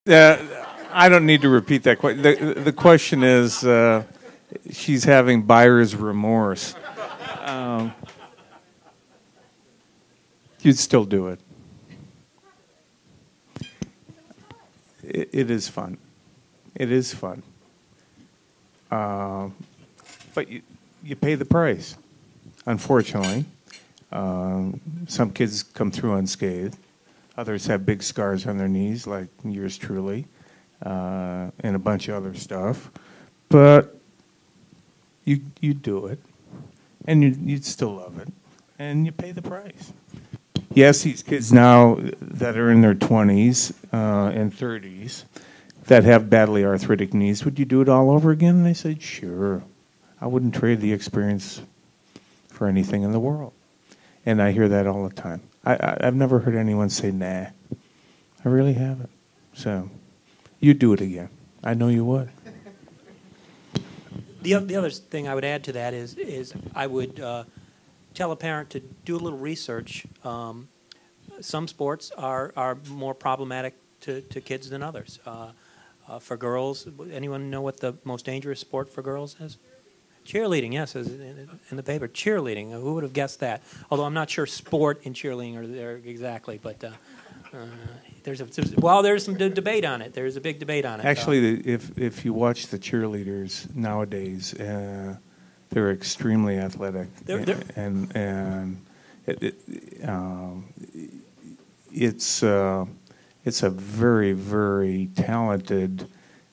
I don't need to repeat that question. The question is, she's having buyer's remorse. Um, you'd still do it. It is fun. It is fun. But you pay the price, unfortunately. Some kids come through unscathed. Others have big scars on their knees, like yours truly, and a bunch of other stuff. But you do it, and you'd still love it, and you pay the price. Yes, these kids now that are in their 20s and 30s that have badly arthritic knees, would you do it all over again? And they said, sure. I wouldn't trade the experience for anything in the world. And I hear that all the time. I've never heard anyone say, nah. I really haven't. So you'd do it again. I know you would. The other thing I would add to that is I would tell a parent to do a little research. Some sports are more problematic to kids than others. For girls, anyone know what the most dangerous sport for girls is? Cheerleading, yes, is in the paper. Cheerleading, who would have guessed that? Although I'm not sure sport and cheerleading are there exactly, but there's some debate on it. There's a big debate on it. Actually, if you watch the cheerleaders nowadays, they're extremely athletic, and it's a very, very talented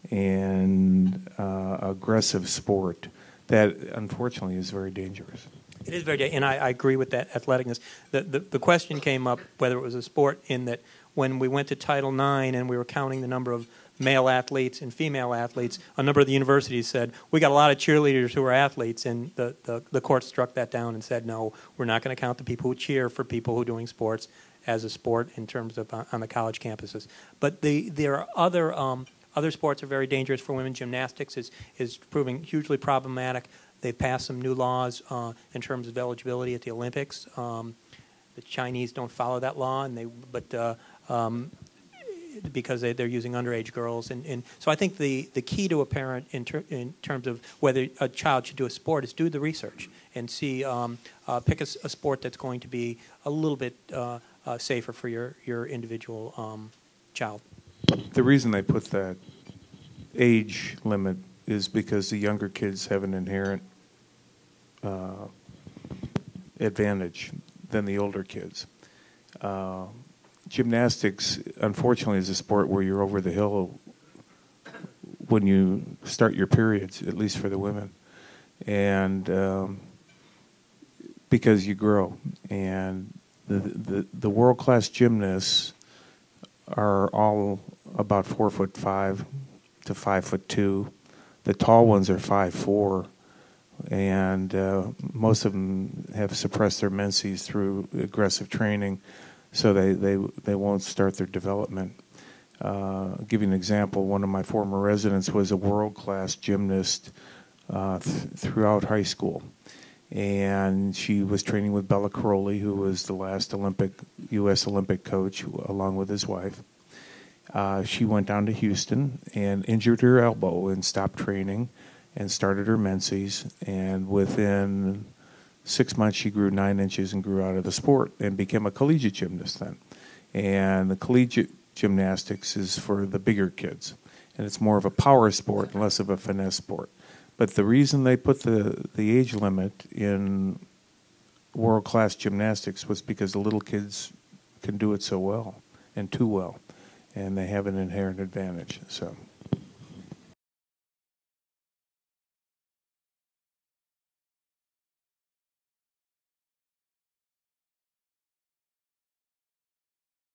and aggressive sport that unfortunately is very dangerous. It is very dangerous, and I agree with that athleticness. The question came up whether it was a sport in that when we went to Title IX and we were counting the number of male athletes and female athletes, a number of the universities said, we got a lot of cheerleaders who are athletes, and the court struck that down and said, no, we're not going to count the people who cheer for people who are doing sports as a sport in terms of on the college campuses. But there are other sports are very dangerous for women. Gymnastics is proving hugely problematic. They've passed some new laws in terms of eligibility at the Olympics. The Chinese don't follow that law, because they're using underage girls. And so I think the key to a parent in terms of whether a child should do a sport is do the research and see pick a sport that's going to be a little bit safer for your individual child. The reason they put that age limit is because the younger kids have an inherent advantage than the older kids. Gymnastics, unfortunately, is a sport where you're over the hill when you start your periods, at least for the women, and because you grow. And the world-class gymnasts are all about 4'5" to 5'2". The tall ones are 5'4", and most of them have suppressed their menses through aggressive training, so they won't start their development. I'll give you an example. One of my former residents was a world-class gymnast throughout high school, and she was training with Bella Crowley, who was the last U.S. Olympic coach, along with his wife. She went down to Houston and injured her elbow and stopped training and started her menses, and within 6 months she grew 9 inches and grew out of the sport and became a collegiate gymnast then. And the collegiate gymnastics is for the bigger kids, and it's more of a power sport and less of a finesse sport. But the reason they put the age limit in world-class gymnastics was because the little kids can do it so well and too well, and they have an inherent advantage. So